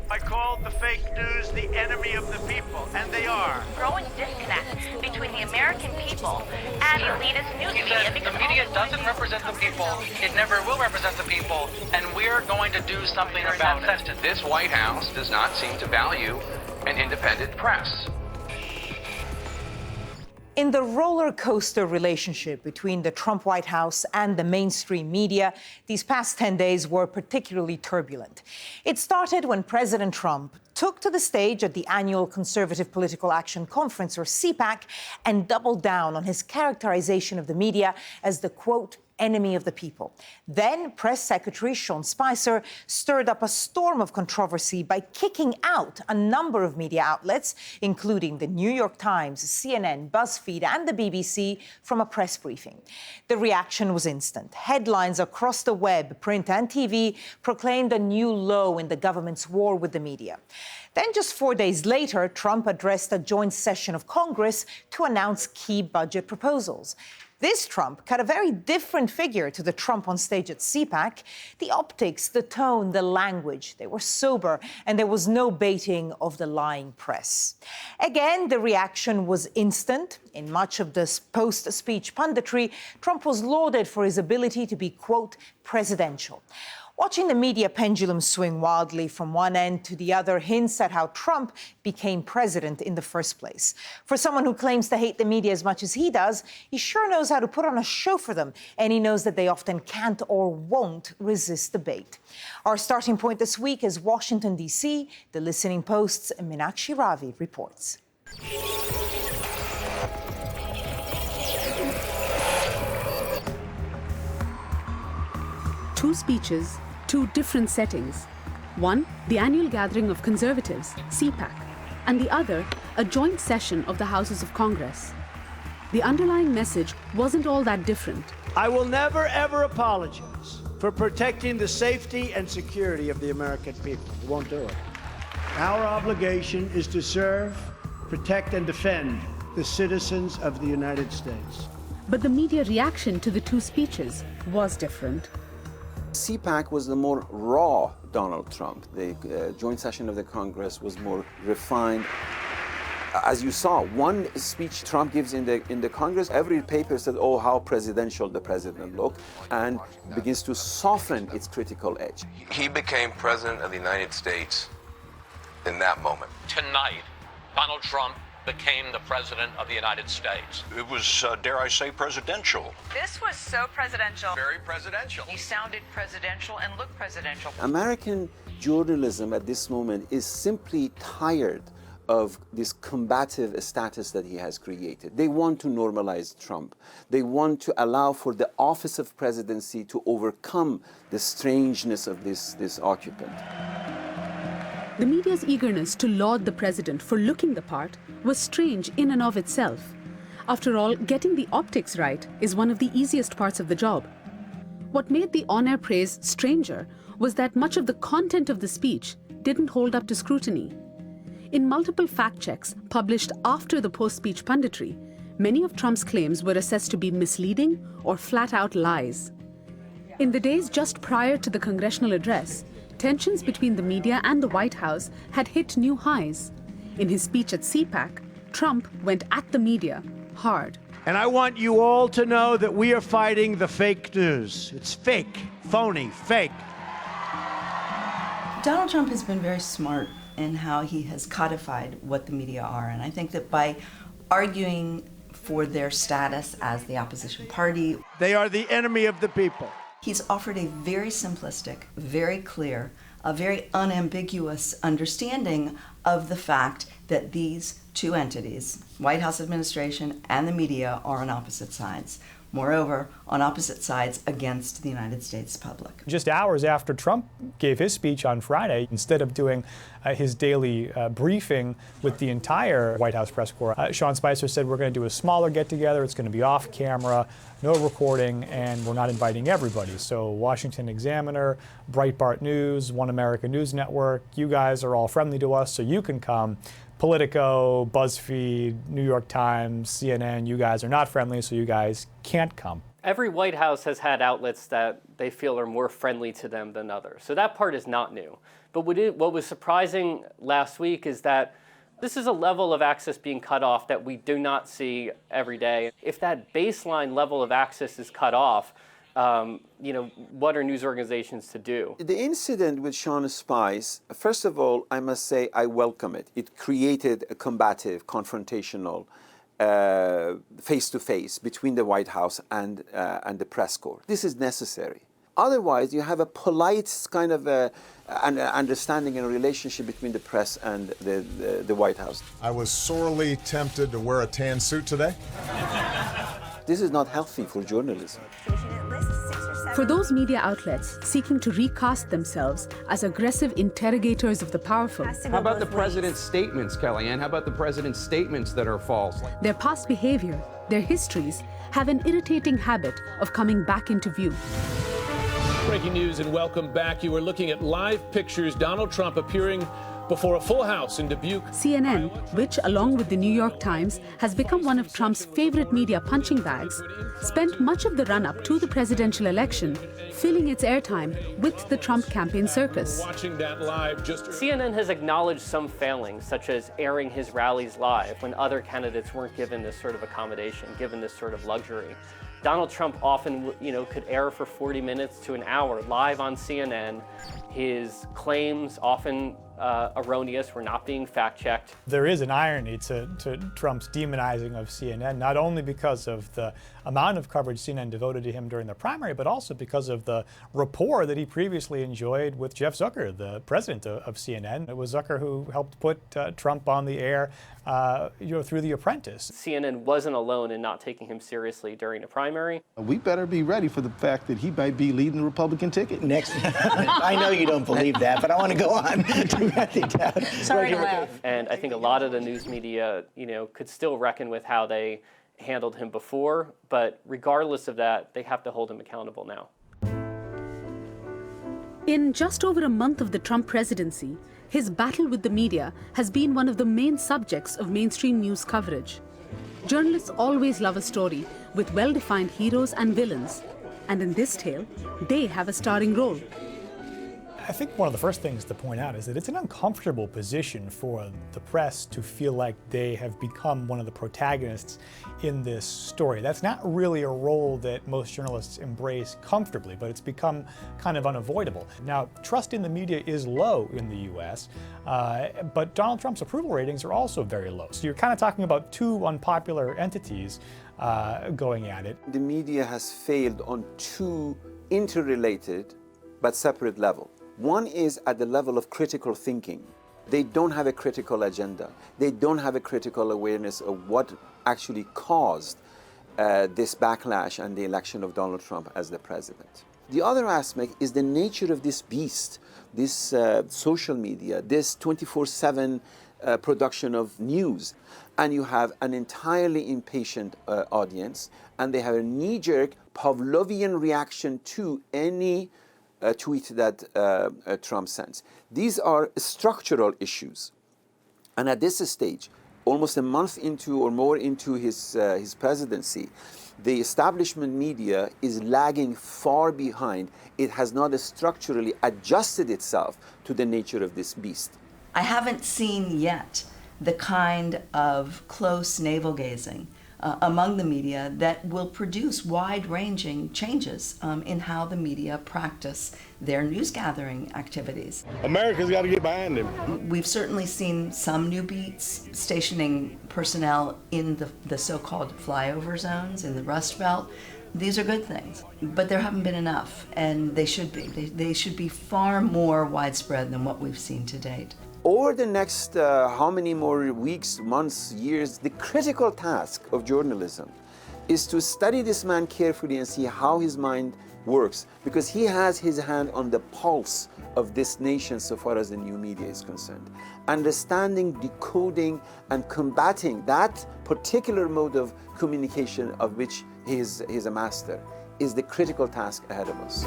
I called the fake news the enemy of the people, and they are. Growing disconnect between the American people and elitist news media. The media doesn't represent the people. It never will represent the people, and we're going to do something about it. This White House does not seem to value an independent press. In the roller coaster relationship between the Trump White House and the mainstream media, these past 10 days were particularly turbulent. It started when President Trump took to the stage at the annual Conservative Political Action Conference, or CPAC, and doubled down on his characterization of the media as the, quote, enemy of the people. Then Press Secretary Sean Spicer stirred up a storm of controversy by kicking out a number of media outlets, including the New York Times, CNN, BuzzFeed, and the BBC, from a press briefing. The reaction was instant. Headlines across the web, print and TV proclaimed a new low in the government's war with the media. Then, just 4 days later, Trump addressed a joint session of Congress to announce key budget proposals. This Trump cut a very different figure to the Trump on stage at CPAC. The optics, the tone, the language, they were sober, and there was no baiting of the lying press. Again, the reaction was instant. In much of this post-speech punditry, Trump was lauded for his ability to be, quote, presidential. Watching the media pendulum swing wildly from one end to the other hints at how Trump became president in the first place. For someone who claims to hate the media as much as he does, he sure knows how to put on a show for them, and he knows that they often can't or won't resist the bait. Our starting point this week is Washington, D.C. The Listening Post's Meenakshi Ravi reports. Two speeches, two different settings. One, the annual gathering of conservatives, CPAC, and the other, a joint session of the Houses of Congress. The underlying message wasn't all that different. I will never, ever apologize for protecting the safety and security of the American people. We won't do it. Our obligation is to serve, protect, and defend the citizens of the United States. But the media reaction to the two speeches was different. CPAC was the more raw Donald Trump. The joint session of the Congress was more refined. As you saw, one speech Trump gives in the Congress, every paper said, oh, how presidential the president looked, and begins to soften its critical edge. He became president of the United States in that moment. Tonight, Donald Trump became the president of the United States. It was, dare I say, presidential. This was so presidential. Very presidential. You sounded presidential and looked presidential. American journalism at this moment is simply tired of this combative status that he has created. They want to normalize Trump. They want to allow for the office of presidency to overcome the strangeness of this occupant. The media's eagerness to laud the president for looking the part was strange in and of itself. After all, getting the optics right is one of the easiest parts of the job. What made the on-air praise stranger was that much of the content of the speech didn't hold up to scrutiny. In multiple fact checks published after the post-speech punditry, many of Trump's claims were assessed to be misleading or flat-out lies. In the days just prior to the congressional address, tensions between the media and the White House had hit new highs. In his speech at CPAC, Trump went at the media hard. And I want you all to know that we are fighting the fake news. It's fake, phony, fake. Donald Trump has been very smart in how he has codified what the media are. And I think that by arguing for their status as the opposition party, They are the enemy of the people. he's offered a very simplistic, very clear, a very unambiguous understanding of the fact that these two entities, White House administration and the media, are on opposite sides. Moreover, on opposite sides against the United States public. Just hours after Trump gave his speech on Friday, instead of doing his daily briefing with the entire White House press corps, Sean Spicer said we're going to do a smaller get-together, it's going to be off camera, no recording, and we're not inviting everybody. So Washington Examiner, Breitbart News, One America News Network, you guys are all friendly to us, so you can come. Politico, BuzzFeed, New York Times, CNN, you guys are not friendly, so you guys can't come. Every White House has had outlets that they feel are more friendly to them than others. So that part is not new. But what was surprising last week is that this is a level of access being cut off that we do not see every day. If that baseline level of access is cut off, what are news organizations to do? The incident with Sean Spice, first of all, I must say I welcome it. It created a combative, confrontational, face-to-face between the White House and the press corps. This is necessary. Otherwise, you have a polite kind of an understanding and a relationship between the press and the White House. I was sorely tempted to wear a tan suit today. This is not healthy for journalism. For those media outlets seeking to recast themselves as aggressive interrogators of the powerful, how about the president's statements, Kellyanne? How about the president's statements that are false? Their past behavior, their histories, have an irritating habit of coming back into view. Breaking news and welcome back. You are looking at live pictures. Donald Trump appearing before a full house in Dubuque. CNN, which along with the New York Times has become one of Trump's favorite media punching bags, spent much of the run-up to the presidential election filling its airtime with the Trump campaign circus. Watching that live CNN has acknowledged some failings, such as airing his rallies live when other candidates weren't given this sort of accommodation, given this sort of luxury. Donald Trump often, could air for 40 minutes to an hour live on CNN. His claims, often erroneous, were not being fact-checked. There is an irony to Trump's demonizing of CNN, not only because of the amount of coverage CNN devoted to him during the primary, but also because of the rapport that he previously enjoyed with Jeff Zucker, the president of CNN. It was Zucker who helped put Trump on the air through The Apprentice. CNN wasn't alone in not taking him seriously during the primary. We better be ready for the fact that he might be leading the Republican ticket. Next, I know you don't believe that, but I want to go on. Sorry to laugh. And I think a lot of the news media, could still reckon with how they handled him before, but regardless of that, they have to hold him accountable now. In just over a month of the Trump presidency, his battle with the media has been one of the main subjects of mainstream news coverage. Journalists always love a story with well-defined heroes and villains, and in this tale, they have a starring role. I think one of the first things to point out is that it's an uncomfortable position for the press to feel like they have become one of the protagonists in this story. That's not really a role that most journalists embrace comfortably, but it's become kind of unavoidable. Now, trust in the media is low in the US, but Donald Trump's approval ratings are also very low. So you're kind of talking about two unpopular entities going at it. The media has failed on two interrelated but separate levels. One is at the level of critical thinking. They don't have a critical agenda. They don't have a critical awareness of what actually caused this backlash and the election of Donald Trump as the president. The other aspect is the nature of this beast, this social media, this 24/7 production of news. And you have an entirely impatient audience, and they have a knee-jerk Pavlovian reaction to any tweet that Trump sends. These are structural issues. And at this stage, almost a month into or more into his presidency, the establishment media is lagging far behind. It has not structurally adjusted itself to the nature of this beast. I haven't seen yet the kind of close navel-gazing among the media that will produce wide-ranging changes in how the media practice their news-gathering activities. America's got to get behind him. We've certainly seen some new beats stationing personnel in the so-called flyover zones in the Rust Belt. These are good things, but there haven't been enough, and they should be. They should be far more widespread than what we've seen to date. Over the next how many more weeks, months, years, the critical task of journalism is to study this man carefully and see how his mind works, because he has his hand on the pulse of this nation so far as the new media is concerned. Understanding, decoding, and combating that particular mode of communication of which he is a master is the critical task ahead of us.